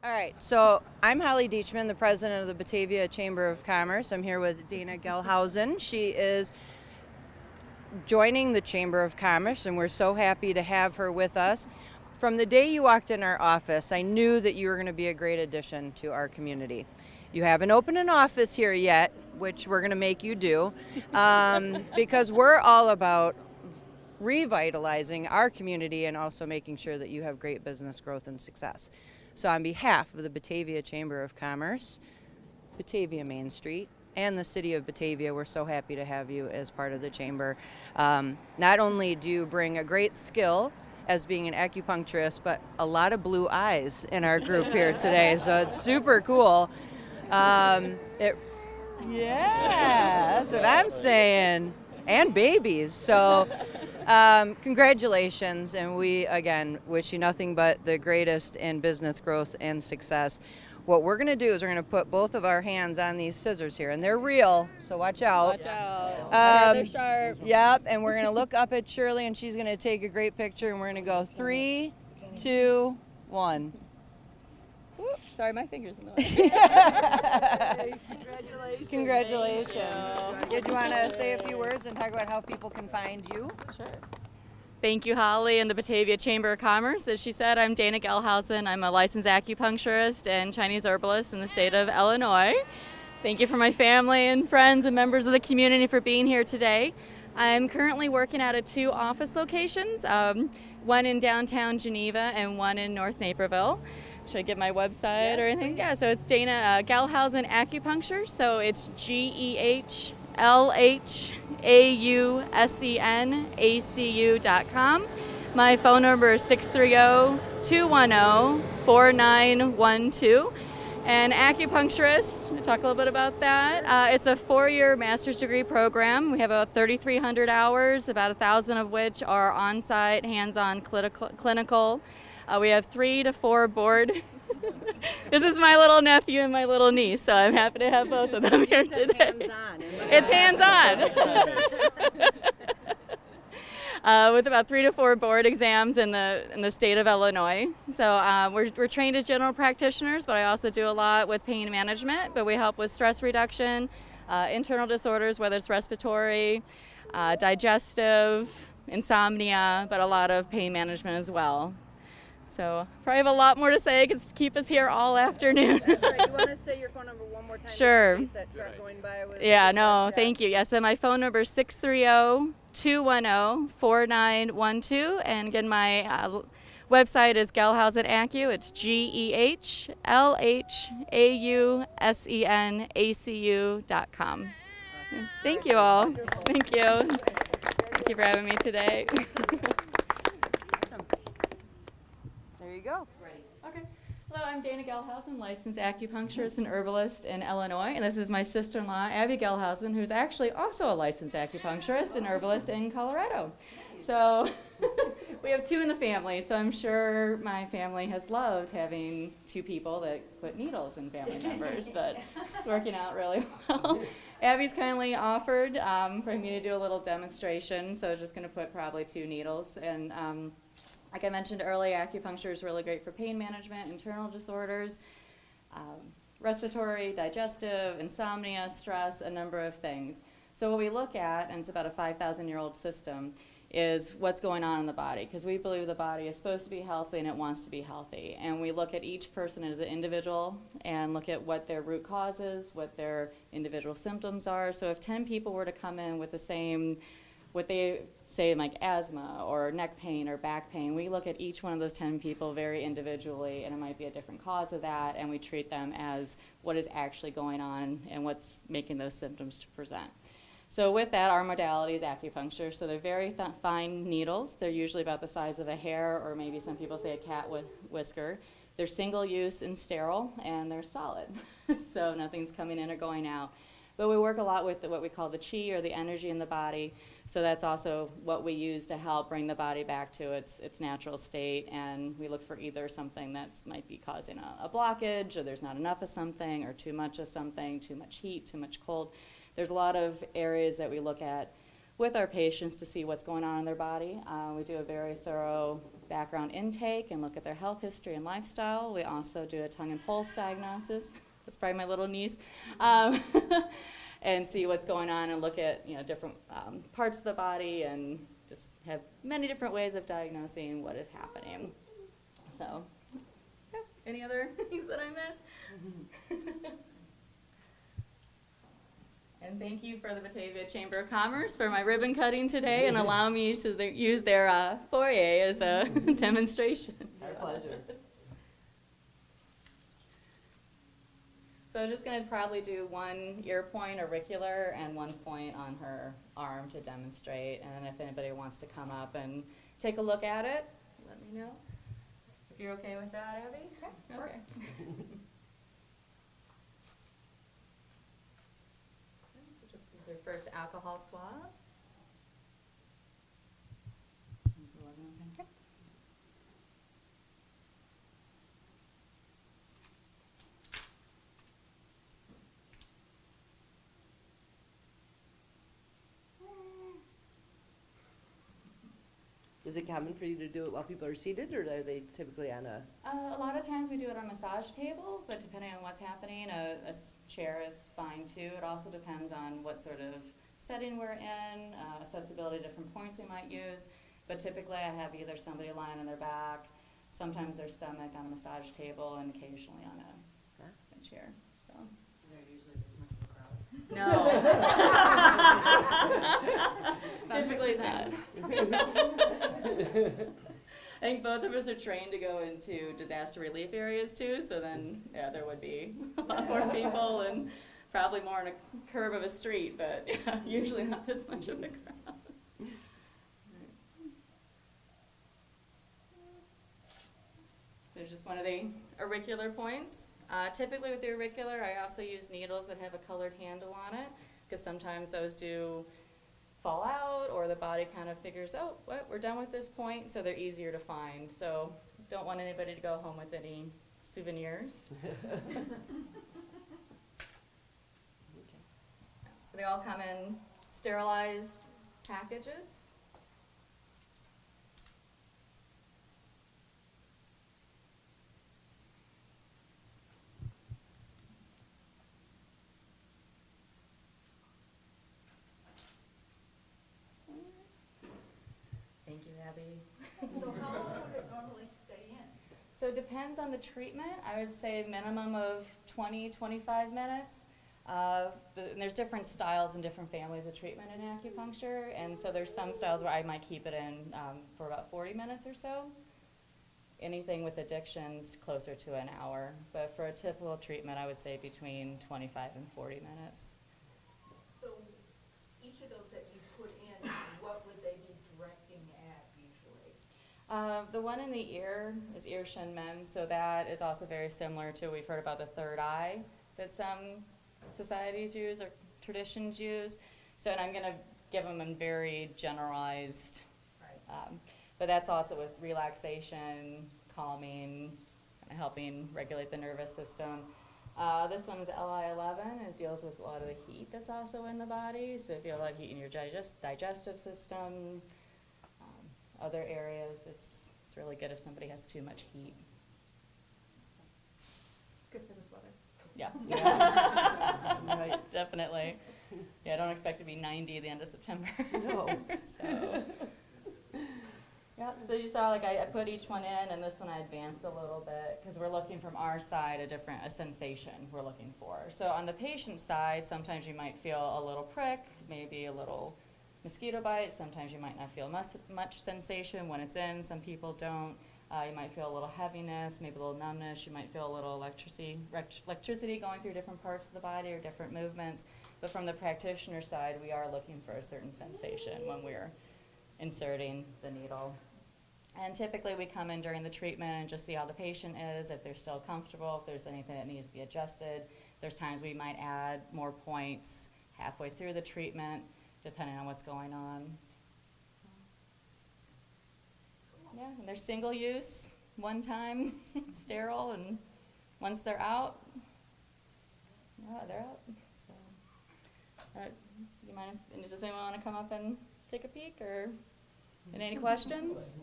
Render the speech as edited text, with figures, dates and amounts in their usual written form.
All right, so I'm Holly Deachman, the president of the Batavia Chamber of Commerce. I'm here with Dana Gehlausen. She is joining the Chamber of Commerce, and we're so happy to have her with us. From the day you walked in our office, I knew that you were going to be a great addition to our community. You haven't opened an office here yet, which we're going to make you do, because we're all about revitalizing our community and also making sure that you have great business growth and success. So on behalf of the Batavia Chamber of Commerce, Batavia Main Street, and the city of Batavia, we're so happy to have you as part of the chamber. Not only do you bring a great skill as being an acupuncturist, but a lot of blue eyes in our group here today, so it's super cool. Yeah, that's what I'm saying. And babies. So congratulations, and we again wish you nothing but the greatest in business growth and success. What we're going to do is we're going to put both of our hands on these scissors here, and they're real, so watch out. Watch out. They're sharp. Yep, and we're going to look up at Shirley, and she's going to take a great picture, and we're going to go 3, 2, 1. Sorry, my fingers in the way. Congratulations. Congratulations. Did you want to say a few words and talk about how people can find you? Sure. Thank you, Holly, and the Batavia Chamber of Commerce. As she said, I'm Dana Gehlausen. I'm a licensed acupuncturist and Chinese herbalist in the state of Illinois. Thank you for my family and friends and members of the community for being here today. I'm currently working out of 2 office locations, one in downtown Geneva and one in North Naperville. Should I give my website or anything? Yeah, so it's Dana Gehlausen Acupuncture. So it's GEHLHAUSENACU.com. My phone number is 630-210-4912. And acupuncturist, I'll talk a little bit about that. It's a 4-year master's degree program. We have about 3,300 hours, about 1,000 of which are on-site, hands-on clinical. We have 3 to 4 board. This is my little nephew and my little niece, so I'm happy to have both of them here today. It's hands-on. With about 3 to 4 board exams in the state of Illinois. So we're trained as general practitioners, but I also do a lot with pain management. But we help with stress reduction, internal disorders, whether it's respiratory, digestive, insomnia, but a lot of pain management as well. So probably have a lot more to say. It could keep us here all afternoon. That's right. You want to say your phone number one more time? Sure. In case that truck going by was Thank you. Yes, so my phone number is 630-210-4912. And again, my website is Gehlausen Acu. It's GEHLHAUSENACU.com. Thank you all. Thank you. Thank you for having me today. There you go. Okay. Hello, I'm Dana Gehlausen, licensed acupuncturist and herbalist in Illinois, and this is my sister-in-law, Abby Gehlausen, who's actually also a licensed acupuncturist and herbalist in Colorado. So we have 2 in the family, so I'm sure my family has loved having 2 people that put needles in family members, but it's working out really well. Abby's kindly offered for me to do a little demonstration, so I'm just going to put probably 2 needles. And like I mentioned earlier, acupuncture is really great for pain management, internal disorders, respiratory, digestive, insomnia, stress, a number of things. So what we look at, and it's about a 5,000-year-old system, is what's going on in the body, because we believe the body is supposed to be healthy and it wants to be healthy. And we look at each person as an individual and look at what their root cause is, what their individual symptoms are. So if 10 people were to come in with the same, what they say like asthma or neck pain or back pain, we look at each one of those 10 people very individually, and it might be a different cause of that, and we treat them as what is actually going on and what's making those symptoms to present. So with that, our modality is acupuncture. So they're very fine needles. They're usually about the size of a hair, or maybe some people say a cat whisker. They're single use and sterile, and they're solid. So nothing's coming in or going out. But we work a lot with what we call the chi, or the energy in the body. So that's also what we use to help bring the body back to its natural state. And we look for either something that might be causing a blockage, or there's not enough of something, or too much of something, too much heat, too much cold. There's a lot of areas that we look at with our patients to see what's going on in their body. We do a very thorough background intake and look at their health history and lifestyle. We also do a tongue and pulse diagnosis. That's probably my little niece. And see what's going on and look at different parts of the body and just have many different ways of diagnosing what is happening. So, yeah. Any other things that I missed? And thank you for the Batavia Chamber of Commerce for my ribbon cutting today and allowing me to use their foyer as a demonstration. Our pleasure. So I'm just going to probably do one ear point auricular and one point on her arm to demonstrate. And then if anybody wants to come up and take a look at it, let me know. If you're okay with that, Abby? Okay. So just these are first alcohol swabs. Okay. Is it common for you to do it while people are seated, or are they typically on a? A lot of times we do it on a massage table, but depending on what's happening, a chair is fine too. It also depends on what sort of setting we're in, accessibility, different points we might use. But typically I have either somebody lying on their back, sometimes their stomach on a massage table, and occasionally on a chair. So. No. Typically not. I think both of us are trained to go into disaster relief areas too, so then there would be a lot more people and probably more on a curve of a street, but usually not this much of a crowd. There's just one of the auricular points. Typically with the auricular, I also use needles that have a colored handle on it, because sometimes those do fall out, or the body kind of figures, oh, what, we're done with this point, so they're easier to find. So don't want anybody to go home with any souvenirs. So they all come in sterilized packages. Thank you, Abby. So how long would it normally stay in? So it depends on the treatment. I would say minimum of 20, 25 minutes. And there's different styles and different families of treatment in acupuncture, and so there's some styles where I might keep it in for about 40 minutes or so. Anything with addictions, closer to an hour. But for a typical treatment, I would say between 25 and 40 minutes. So each of those that you put in, what would they be directing at usually? The one in the ear is ear shin men, so that is also very similar to, we've heard about the third eye that some societies use or traditions use. So, and I'm going to give them in very generalized, Right. But that's also with relaxation, calming, kind of helping regulate the nervous system. This one is LI11, and it deals with a lot of the heat that's also in the body. So if you have a lot of heat in your digestive system, other areas, it's really good if somebody has too much heat. It's good for this weather. Yeah. Right. Definitely. Yeah, I don't expect to be 90 at the end of September. No. So, yeah, so you saw, like, I put each one in, and this one I advanced a little bit, because we're looking from our side a sensation we're looking for. So on the patient side, sometimes you might feel a little prick, maybe a little mosquito bite. Sometimes you might not feel much sensation when it's in. Some people don't. You might feel a little heaviness, maybe a little numbness. You might feel a little electricity going through different parts of the body or different movements. But from the practitioner side, we are looking for a certain sensation when we're inserting the needle. And typically we come in during the treatment and just see how the patient is, if they're still comfortable, if there's anything that needs to be adjusted. There's times we might add more points halfway through the treatment, depending on what's going on. Yeah, and they're single use, one time, sterile, and once they're out, yeah, they're out. So, you mind, does anyone want to come up and take a peek, or and any questions?